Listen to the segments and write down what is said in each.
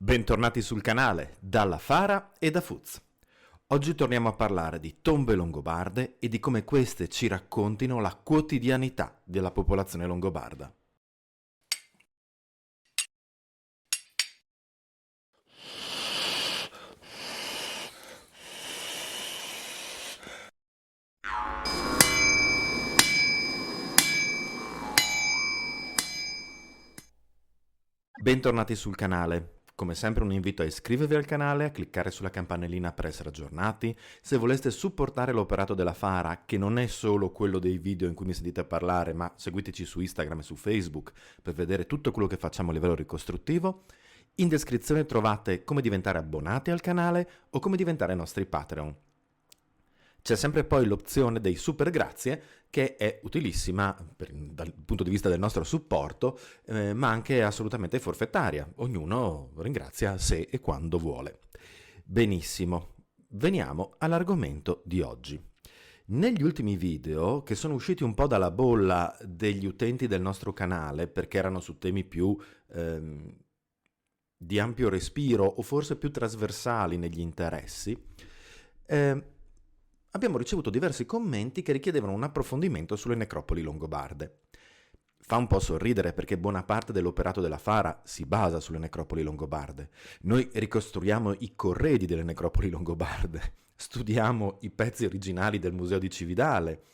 Bentornati sul canale, dalla Fara e da Fuz. Oggi torniamo a parlare di tombe longobarde e di come queste ci raccontino la quotidianità della popolazione longobarda. Bentornati sul canale. Come sempre un invito a iscrivervi al canale, a cliccare sulla campanellina per essere aggiornati. Se voleste supportare l'operato della Fara, che non è solo quello dei video in cui mi sentite parlare, ma seguiteci su Instagram e su Facebook per vedere tutto quello che facciamo a livello ricostruttivo. In descrizione trovate come diventare abbonati al canale o come diventare nostri Patreon. C'è sempre poi l'opzione dei super grazie, che è utilissima dal punto di vista del nostro supporto, ma anche assolutamente forfettaria. Ognuno ringrazia se e quando vuole. Benissimo, veniamo all'argomento di oggi. Negli ultimi video, che sono usciti un po' dalla bolla degli utenti del nostro canale, perché erano su temi più di ampio respiro o forse più trasversali negli interessi, abbiamo ricevuto diversi commenti che richiedevano un approfondimento sulle necropoli longobarde. Fa un po' sorridere perché buona parte dell'operato della Fara si basa sulle necropoli longobarde. Noi ricostruiamo i corredi delle necropoli longobarde, studiamo i pezzi originali del Museo di Cividale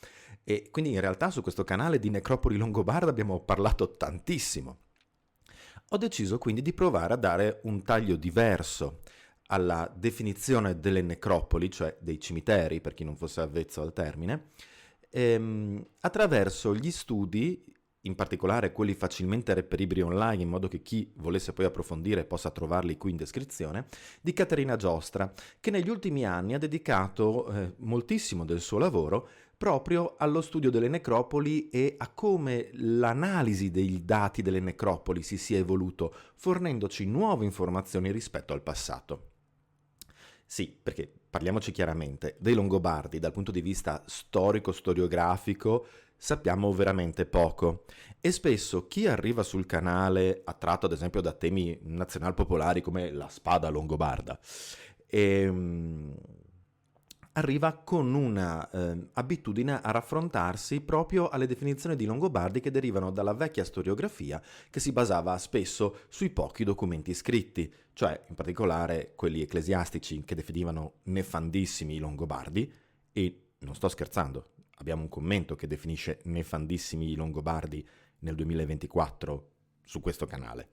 e quindi in realtà su questo canale di necropoli longobarde abbiamo parlato tantissimo. Ho deciso quindi di provare a dare un taglio diverso alla definizione delle necropoli, cioè dei cimiteri, per chi non fosse avvezzo al termine, attraverso gli studi, in particolare quelli facilmente reperibili online, in modo che chi volesse poi approfondire possa trovarli qui in descrizione, di Caterina Giostra, che negli ultimi anni ha dedicato moltissimo del suo lavoro proprio allo studio delle necropoli e a come l'analisi dei dati delle necropoli si sia evoluto, fornendoci nuove informazioni rispetto al passato. Sì, perché parliamoci chiaramente, dei Longobardi dal punto di vista storico-storiografico sappiamo veramente poco e spesso chi arriva sul canale attratto ad esempio da temi nazionalpopolari come la spada longobarda arriva con una abitudine a raffrontarsi proprio alle definizioni di Longobardi che derivano dalla vecchia storiografia che si basava spesso sui pochi documenti scritti, cioè in particolare quelli ecclesiastici che definivano nefandissimi i Longobardi, e non sto scherzando, abbiamo un commento che definisce nefandissimi i Longobardi nel 2024 su questo canale.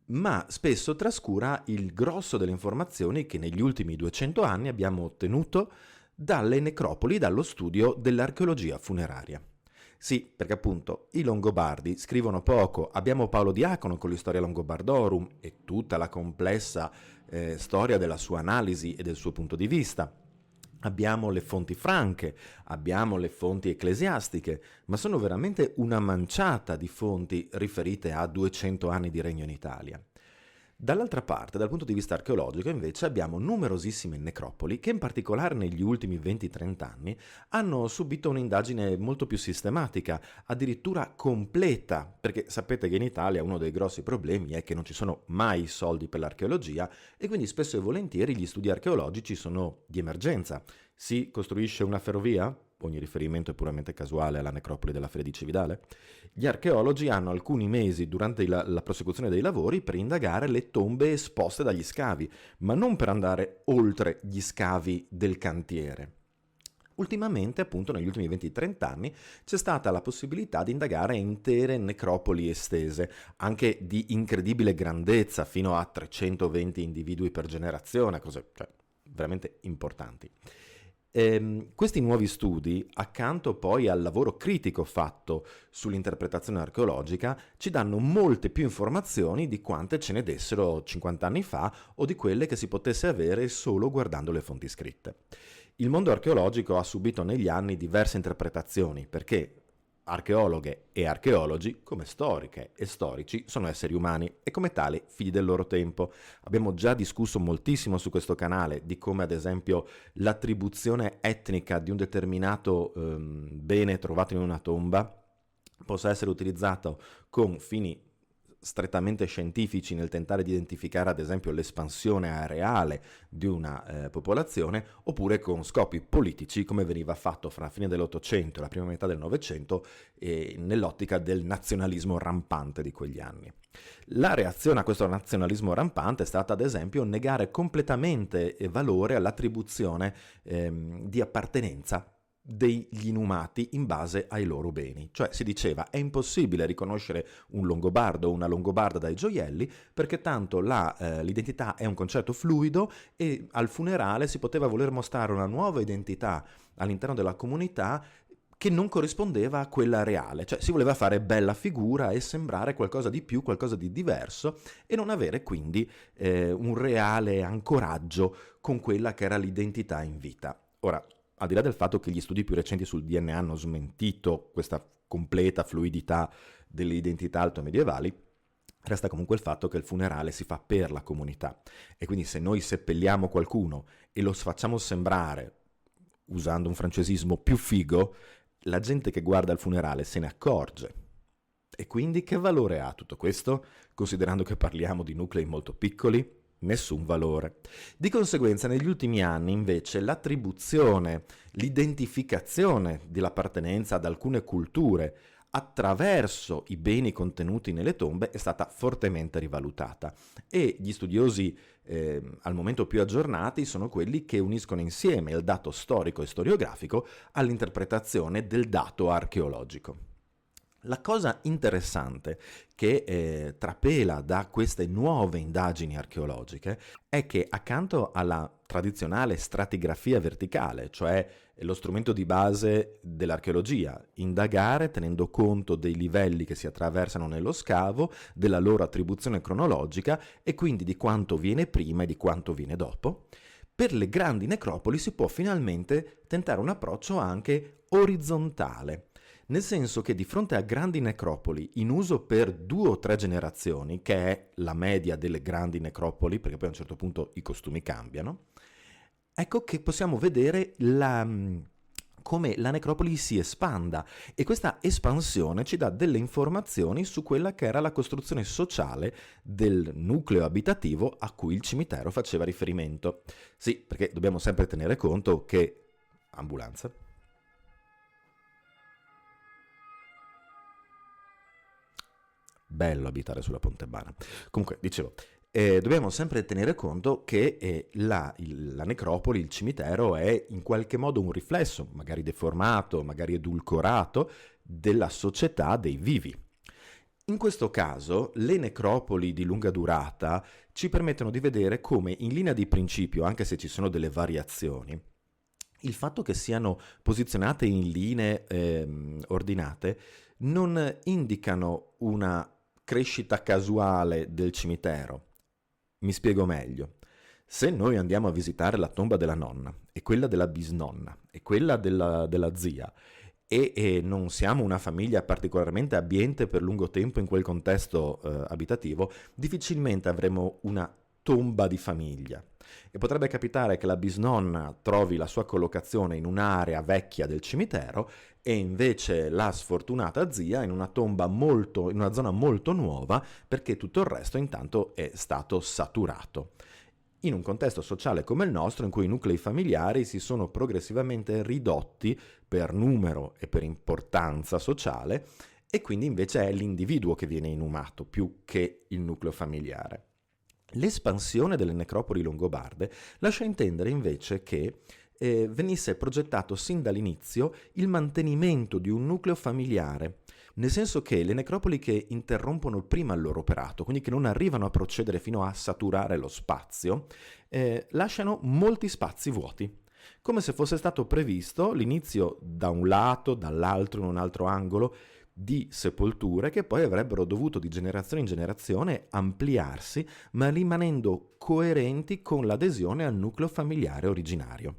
Ma spesso trascura il grosso delle informazioni che negli ultimi 200 anni abbiamo ottenuto dalle necropoli, dallo studio dell'archeologia funeraria. Sì, perché appunto i Longobardi scrivono poco, abbiamo Paolo Diacono con l'Historia Longobardorum e tutta la complessa storia della sua analisi e del suo punto di vista. Abbiamo le fonti franche, abbiamo le fonti ecclesiastiche, ma sono veramente una manciata di fonti riferite a 200 anni di regno in Italia. Dall'altra parte, dal punto di vista archeologico, invece, abbiamo numerosissime necropoli che in particolare negli ultimi 20-30 anni hanno subito un'indagine molto più sistematica, addirittura completa, perché sapete che in Italia uno dei grossi problemi è che non ci sono mai soldi per l'archeologia e quindi spesso e volentieri gli studi archeologici sono di emergenza. Si costruisce una ferrovia? Ogni riferimento è puramente casuale alla necropoli della Fede di Cividale. Gli archeologi hanno alcuni mesi durante la prosecuzione dei lavori per indagare le tombe esposte dagli scavi, ma non per andare oltre gli scavi del cantiere. Ultimamente, appunto, negli ultimi 20-30 anni, c'è stata la possibilità di indagare intere necropoli estese, anche di incredibile grandezza, fino a 320 individui per generazione, cose cioè, veramente importanti. Questi nuovi studi, accanto poi al lavoro critico fatto sull'interpretazione archeologica, ci danno molte più informazioni di quante ce ne dessero 50 anni fa o di quelle che si potesse avere solo guardando le fonti scritte. Il mondo archeologico ha subito negli anni diverse interpretazioni perché archeologhe e archeologi, come storiche e storici, sono esseri umani e come tali figli del loro tempo. Abbiamo già discusso moltissimo su questo canale di come ad esempio l'attribuzione etnica di un determinato bene trovato in una tomba possa essere utilizzato con fini strettamente scientifici nel tentare di identificare ad esempio l'espansione areale di una popolazione, oppure con scopi politici come veniva fatto fra la fine dell'Ottocento e la prima metà del Novecento nell'ottica del nazionalismo rampante di quegli anni. La reazione a questo nazionalismo rampante è stata ad esempio negare completamente valore all'attribuzione di appartenenza degli inumati in base ai loro beni. Cioè si diceva è impossibile riconoscere un longobardo o una longobarda dai gioielli perché tanto l'identità è un concetto fluido e al funerale si poteva voler mostrare una nuova identità all'interno della comunità che non corrispondeva a quella reale, cioè si voleva fare bella figura e sembrare qualcosa di più, qualcosa di diverso e non avere quindi un reale ancoraggio con quella che era l'identità in vita. Ora, al di là del fatto che gli studi più recenti sul DNA hanno smentito questa completa fluidità delle identità altomedievali, resta comunque il fatto che il funerale si fa per la comunità e quindi se noi seppelliamo qualcuno e lo facciamo sembrare, usando un francesismo, più figo, la gente che guarda il funerale se ne accorge. E quindi che valore ha tutto questo, considerando che parliamo di nuclei molto piccoli? Nessun valore. Di conseguenza negli ultimi anni invece l'attribuzione, l'identificazione dell'appartenenza ad alcune culture attraverso i beni contenuti nelle tombe è stata fortemente rivalutata e gli studiosi al momento più aggiornati sono quelli che uniscono insieme il dato storico e storiografico all'interpretazione del dato archeologico. La cosa interessante che trapela da queste nuove indagini archeologiche è che accanto alla tradizionale stratigrafia verticale, cioè lo strumento di base dell'archeologia, indagare tenendo conto dei livelli che si attraversano nello scavo, della loro attribuzione cronologica e quindi di quanto viene prima e di quanto viene dopo, per le grandi necropoli si può finalmente tentare un approccio anche orizzontale. Nel senso che di fronte a grandi necropoli in uso per 2 o 3 generazioni, che è la media delle grandi necropoli, perché poi a un certo punto i costumi cambiano, ecco che possiamo vedere come la necropoli si espanda e questa espansione ci dà delle informazioni su quella che era la costruzione sociale del nucleo abitativo a cui il cimitero faceva riferimento. Sì, perché dobbiamo sempre tenere conto che... Ambulanza. Bello abitare sulla Pontebana. Comunque, dicevo, dobbiamo sempre tenere conto che la necropoli, il cimitero, è in qualche modo un riflesso, magari deformato, magari edulcorato, della società dei vivi. In questo caso, le necropoli di lunga durata ci permettono di vedere come, in linea di principio, anche se ci sono delle variazioni, il fatto che siano posizionate in linee ordinate non indicano una crescita casuale del cimitero. Mi spiego meglio. Se noi andiamo a visitare la tomba della nonna e quella della bisnonna e quella della zia e non siamo una famiglia particolarmente abbiente per lungo tempo in quel contesto abitativo, difficilmente avremo una tomba di famiglia. E potrebbe capitare che la bisnonna trovi la sua collocazione in un'area vecchia del cimitero e invece la sfortunata zia in una tomba in una zona molto nuova perché tutto il resto intanto è stato saturato. In un contesto sociale come il nostro, in cui i nuclei familiari si sono progressivamente ridotti per numero e per importanza sociale, e quindi invece è l'individuo che viene inumato più che il nucleo familiare. L'espansione delle necropoli longobarde lascia intendere invece che venisse progettato sin dall'inizio il mantenimento di un nucleo familiare, nel senso che le necropoli che interrompono prima il loro operato, quindi che non arrivano a procedere fino a saturare lo spazio, lasciano molti spazi vuoti, come se fosse stato previsto l'inizio da un lato, dall'altro, in un altro angolo, di sepolture che poi avrebbero dovuto di generazione in generazione ampliarsi, ma rimanendo coerenti con l'adesione al nucleo familiare originario.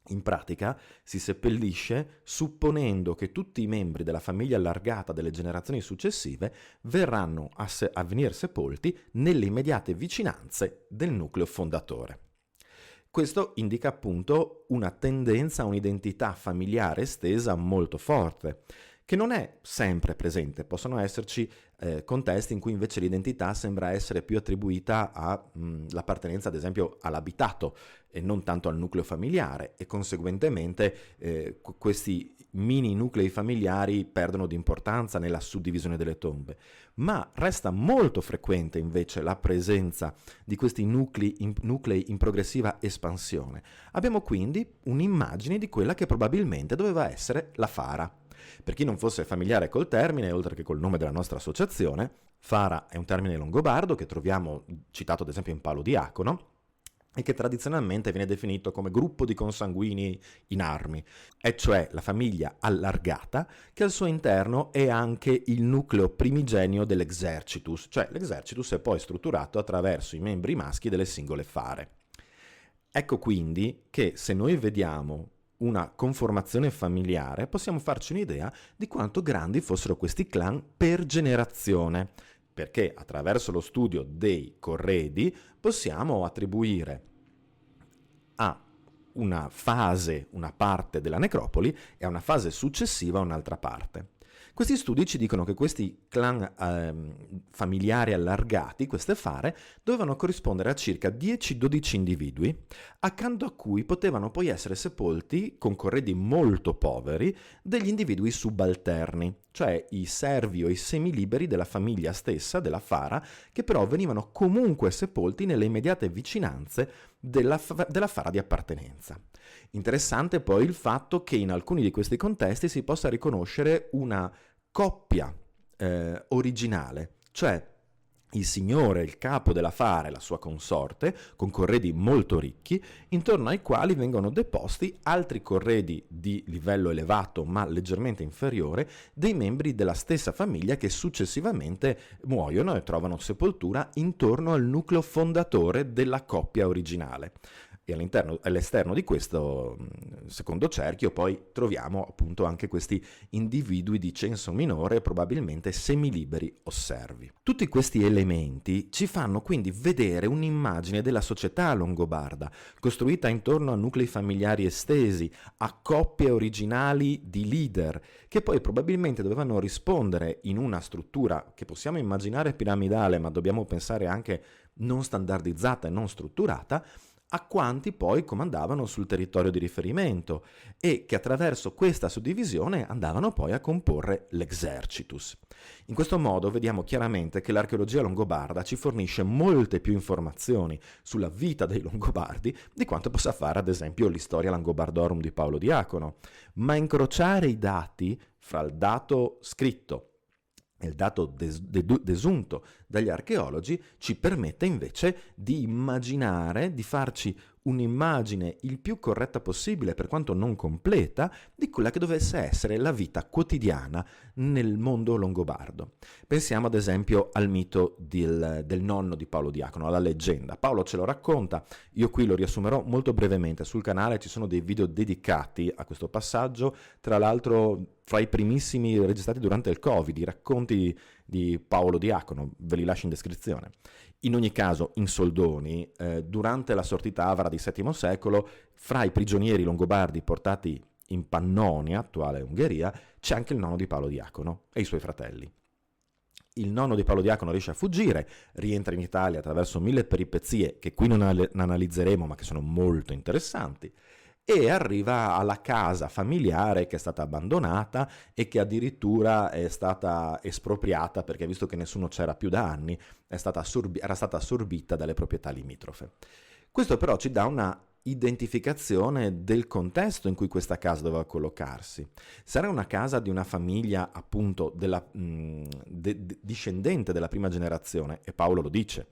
In pratica si seppellisce supponendo che tutti i membri della famiglia allargata delle generazioni successive verranno a venire sepolti nelle immediate vicinanze del nucleo fondatore. Questo indica appunto una tendenza a un'identità familiare estesa molto forte, che non è sempre presente. Possono esserci contesti in cui invece l'identità sembra essere più attribuita all'appartenenza, ad esempio, all'abitato e non tanto al nucleo familiare, e conseguentemente questi mini nuclei familiari perdono di importanza nella suddivisione delle tombe. Ma resta molto frequente invece la presenza di questi nuclei in progressiva espansione. Abbiamo quindi un'immagine di quella che probabilmente doveva essere la Fara. Per chi non fosse familiare col termine, oltre che col nome della nostra associazione, Fara è un termine longobardo che troviamo citato ad esempio in Paolo Diacono e che tradizionalmente viene definito come gruppo di consanguini in armi, e cioè la famiglia allargata che al suo interno è anche il nucleo primigenio dell'exercitus, cioè l'exercitus è poi strutturato attraverso i membri maschi delle singole fare. Ecco quindi che se noi vediamo una conformazione familiare possiamo farci un'idea di quanto grandi fossero questi clan per generazione, perché attraverso lo studio dei corredi possiamo attribuire a una fase una parte della necropoli e a una fase successiva un'altra parte. Questi studi ci dicono che questi clan familiari allargati, queste fare, dovevano corrispondere a circa 10-12 individui, accanto a cui potevano poi essere sepolti, con corredi molto poveri, degli individui subalterni, cioè i servi o i semiliberi della famiglia stessa, della fara, che però venivano comunque sepolti nelle immediate vicinanze della fara di appartenenza. Interessante poi il fatto che in alcuni di questi contesti si possa riconoscere una coppia originale, cioè il signore, il capo della fara e la sua consorte, con corredi molto ricchi, intorno ai quali vengono deposti altri corredi di livello elevato ma leggermente inferiore dei membri della stessa famiglia che successivamente muoiono e trovano sepoltura intorno al nucleo fondatore della coppia originale. E all'esterno di questo secondo cerchio poi troviamo appunto anche questi individui di censo minore, probabilmente semiliberi o servi. Tutti questi elementi ci fanno quindi vedere un'immagine della società longobarda, costruita intorno a nuclei familiari estesi, a coppie originali di leader, che poi probabilmente dovevano rispondere in una struttura che possiamo immaginare piramidale, ma dobbiamo pensare anche non standardizzata e non strutturata, a quanti poi comandavano sul territorio di riferimento e che attraverso questa suddivisione andavano poi a comporre l'exercitus. In questo modo vediamo chiaramente che l'archeologia longobarda ci fornisce molte più informazioni sulla vita dei Longobardi di quanto possa fare ad esempio l'Historia Langobardorum di Paolo Diacono, ma incrociare i dati fra il dato scritto e il dato desunto dagli archeologi ci permette invece di immaginare, di farci un'immagine il più corretta possibile, per quanto non completa, di quella che dovesse essere la vita quotidiana nel mondo longobardo. Pensiamo ad esempio al mito del nonno di Paolo Diacono, alla leggenda. Paolo ce lo racconta, io qui lo riassumerò molto brevemente. Sul canale ci sono dei video dedicati a questo passaggio, tra l'altro fra i primissimi registrati durante il Covid, i racconti di Paolo Diacono, ve li lascio in descrizione. In ogni caso, in soldoni, durante la sortita avara di VII secolo, fra i prigionieri longobardi portati in Pannonia, attuale Ungheria, c'è anche il nonno di Paolo Diacono e i suoi fratelli. Il nonno di Paolo Diacono riesce a fuggire, rientra in Italia attraverso 1000 peripezie che qui non analizzeremo ma che sono molto interessanti, e arriva alla casa familiare che è stata abbandonata e che addirittura è stata espropriata perché, visto che nessuno c'era più da anni, era stata assorbita dalle proprietà limitrofe. Questo però ci dà una identificazione del contesto in cui questa casa doveva collocarsi. Sarà una casa di una famiglia appunto discendente della prima generazione, e Paolo lo dice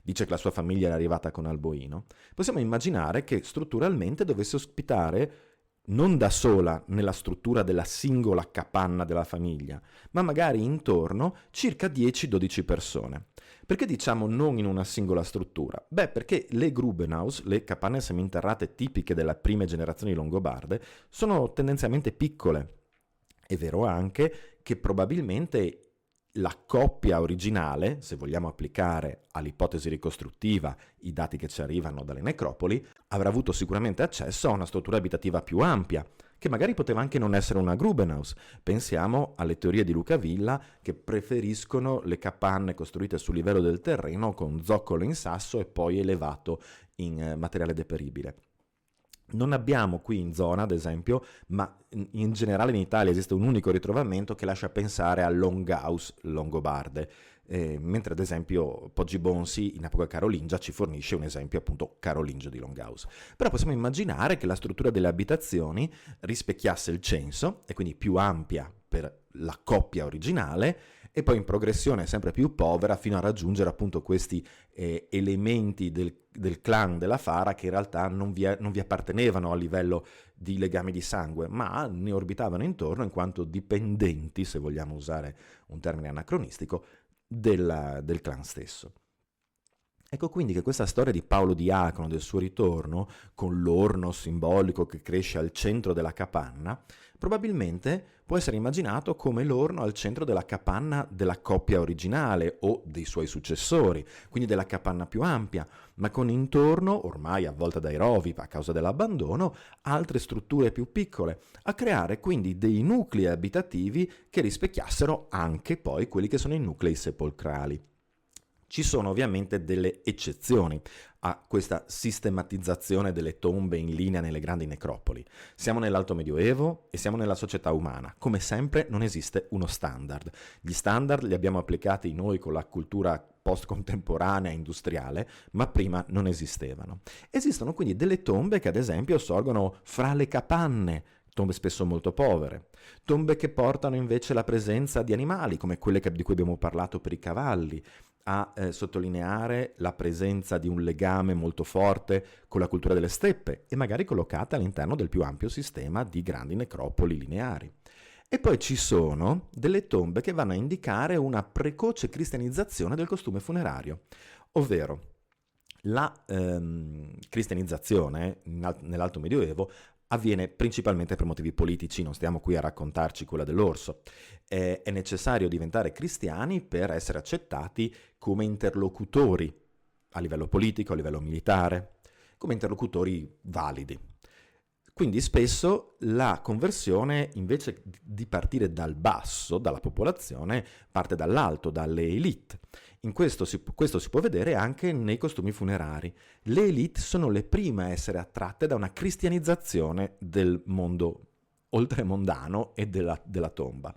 che la sua famiglia era arrivata con Alboino. Possiamo immaginare che strutturalmente dovesse ospitare non da sola nella struttura della singola capanna della famiglia, ma magari intorno circa 10-12 persone. Perché diciamo non in una singola struttura? Beh, perché le Grubenhaus, le capanne seminterrate tipiche delle prime generazioni longobarde, sono tendenzialmente piccole. È vero anche che probabilmente la coppia originale, se vogliamo applicare all'ipotesi ricostruttiva i dati che ci arrivano dalle necropoli, avrà avuto sicuramente accesso a una struttura abitativa più ampia, che magari poteva anche non essere una Grubenhaus. Pensiamo alle teorie di Luca Villa, che preferiscono le capanne costruite sul livello del terreno con zoccolo in sasso e poi elevato in materiale deperibile. Non abbiamo qui in zona, ad esempio, ma in generale in Italia esiste un unico ritrovamento che lascia pensare a Longhouse longobarde, mentre ad esempio Poggi Bonsi in epoca carolingia ci fornisce un esempio appunto carolingio di Longhouse. Però possiamo immaginare che la struttura delle abitazioni rispecchiasse il censo, e quindi più ampia per la coppia originale, e poi in progressione sempre più povera fino a raggiungere appunto questi elementi del clan della Fara che in realtà non vi appartenevano a livello di legami di sangue, ma ne orbitavano intorno in quanto dipendenti, se vogliamo usare un termine anacronistico, del clan stesso. Ecco quindi che questa storia di Paolo Diacono, del suo ritorno, con l'orno simbolico che cresce al centro della capanna, probabilmente può essere immaginato come l'orno al centro della capanna della coppia originale o dei suoi successori, quindi della capanna più ampia, ma con intorno, ormai avvolta dai rovi a causa dell'abbandono, altre strutture più piccole, a creare quindi dei nuclei abitativi che rispecchiassero anche poi quelli che sono i nuclei sepolcrali. Ci sono ovviamente delle eccezioni a questa sistematizzazione delle tombe in linea nelle grandi necropoli. Siamo nell'Alto Medioevo e siamo nella società umana. Come sempre non esiste uno standard. Gli standard li abbiamo applicati noi con la cultura post-contemporanea industriale, ma prima non esistevano. Esistono quindi delle tombe che ad esempio sorgono fra le capanne, tombe spesso molto povere, tombe che portano invece la presenza di animali come quelle di cui abbiamo parlato per i cavalli, a sottolineare la presenza di un legame molto forte con la cultura delle steppe e magari collocata all'interno del più ampio sistema di grandi necropoli lineari. E poi ci sono delle tombe che vanno a indicare una precoce cristianizzazione del costume funerario, ovvero la cristianizzazione nell'Alto Medioevo avviene principalmente per motivi politici, non stiamo qui a raccontarci quella dell'orso. È necessario diventare cristiani per essere accettati come interlocutori a livello politico, a livello militare, come interlocutori validi. Quindi spesso la conversione, invece di partire dal basso, dalla popolazione, parte dall'alto, dalle elite. Questo si può vedere anche nei costumi funerari. Le elite sono le prime a essere attratte da una cristianizzazione del mondo oltremondano e della tomba.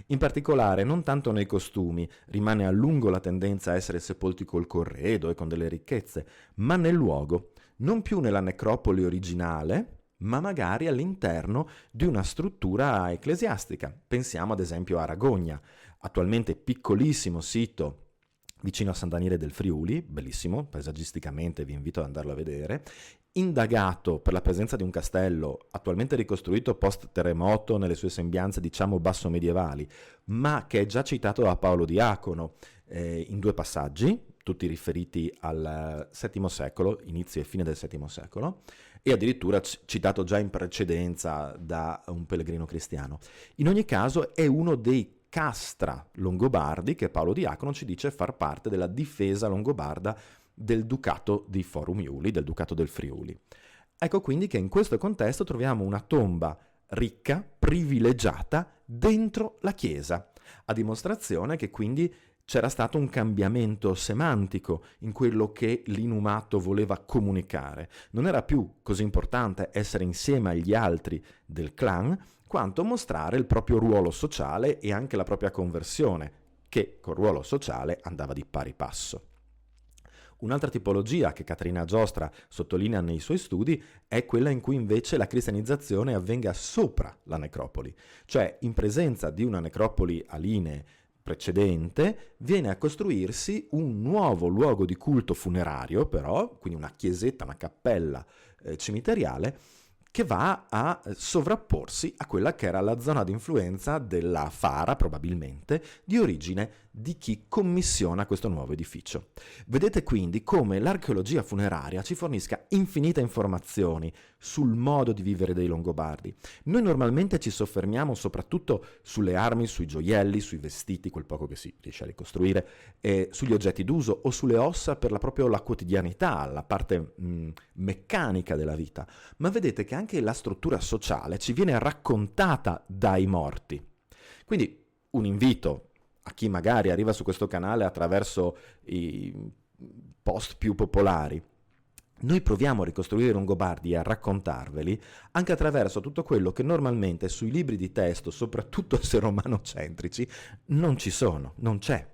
In particolare, non tanto nei costumi, rimane a lungo la tendenza a essere sepolti col corredo e con delle ricchezze, ma nel luogo, non più nella necropoli originale, ma magari all'interno di una struttura ecclesiastica. Pensiamo ad esempio a Ragogna, attualmente piccolissimo sito vicino a San Daniele del Friuli, bellissimo, paesaggisticamente vi invito ad andarlo a vedere, indagato per la presenza di un castello attualmente ricostruito post-terremoto nelle sue sembianze diciamo basso medievali, ma che è già citato da Paolo Diacono in due passaggi, tutti riferiti al VII secolo, inizio e fine del VII secolo, e addirittura citato già in precedenza da un pellegrino cristiano. In ogni caso è uno dei castra longobardi che Paolo Diacono ci dice far parte della difesa longobarda del Ducato di Forum Iuli, del Ducato del Friuli. Ecco quindi che in questo contesto troviamo una tomba ricca, privilegiata, dentro la chiesa, a dimostrazione che quindi c'era stato un cambiamento semantico in quello che l'inumato voleva comunicare. Non era più così importante essere insieme agli altri del clan, quanto mostrare il proprio ruolo sociale e anche la propria conversione, che col ruolo sociale andava di pari passo. Un'altra tipologia che Caterina Giostra sottolinea nei suoi studi è quella in cui invece la cristianizzazione avvenga sopra la necropoli, cioè in presenza di una necropoli a linee precedente viene a costruirsi un nuovo luogo di culto funerario, però, quindi una chiesetta, una cappella cimiteriale, che va a sovrapporsi a quella che era la zona di influenza della Fara, probabilmente, di origine di chi commissiona questo nuovo edificio. Vedete quindi come l'archeologia funeraria ci fornisca infinite informazioni sul modo di vivere dei Longobardi. Noi normalmente ci soffermiamo soprattutto sulle armi, sui gioielli, sui vestiti, quel poco che si riesce a ricostruire, sugli oggetti d'uso o sulle ossa per proprio la quotidianità, la parte meccanica della vita. Ma vedete che anche anche la struttura sociale ci viene raccontata dai morti. Quindi un invito a chi magari arriva su questo canale attraverso i post più popolari. Noi proviamo a ricostruire i Longobardi e a raccontarveli anche attraverso tutto quello che normalmente sui libri di testo, soprattutto se romanocentrici, non ci sono, non c'è.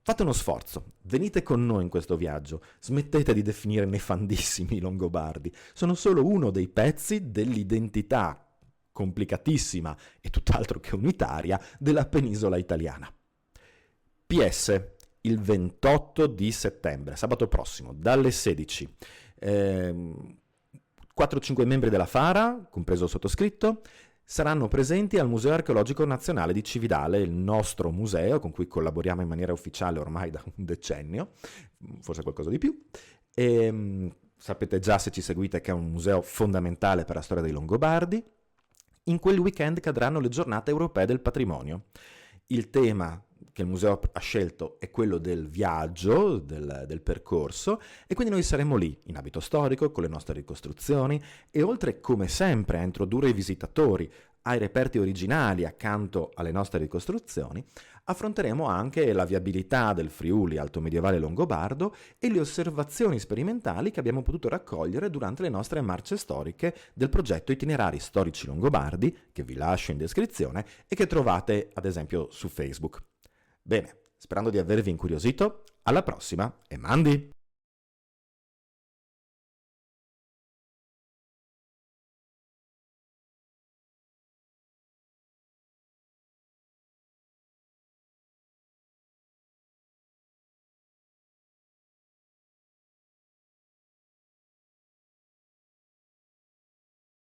Fate uno sforzo, venite con noi in questo viaggio, smettete di definire nefandissimi i Longobardi, sono solo uno dei pezzi dell'identità complicatissima e tutt'altro che unitaria della penisola italiana. PS, il 28 di settembre, sabato prossimo, dalle 16, 4-5 membri della Fara, compreso il sottoscritto, saranno presenti al Museo Archeologico Nazionale di Cividale, il nostro museo con cui collaboriamo in maniera ufficiale ormai da un decennio, forse qualcosa di più. Sapete già, se ci seguite, che è un museo fondamentale per la storia dei Longobardi. In quel weekend cadranno le giornate europee del patrimonio. Il tema che il museo ha scelto è quello del viaggio, del percorso, e quindi noi saremo lì, in abito storico, con le nostre ricostruzioni, e oltre, come sempre, a introdurre i visitatori ai reperti originali accanto alle nostre ricostruzioni, affronteremo anche la viabilità del Friuli alto medievale longobardo e le osservazioni sperimentali che abbiamo potuto raccogliere durante le nostre marce storiche del progetto Itinerari Storici Longobardi, che vi lascio in descrizione e che trovate ad esempio su Facebook. Bene, sperando di avervi incuriosito, alla prossima e mandi!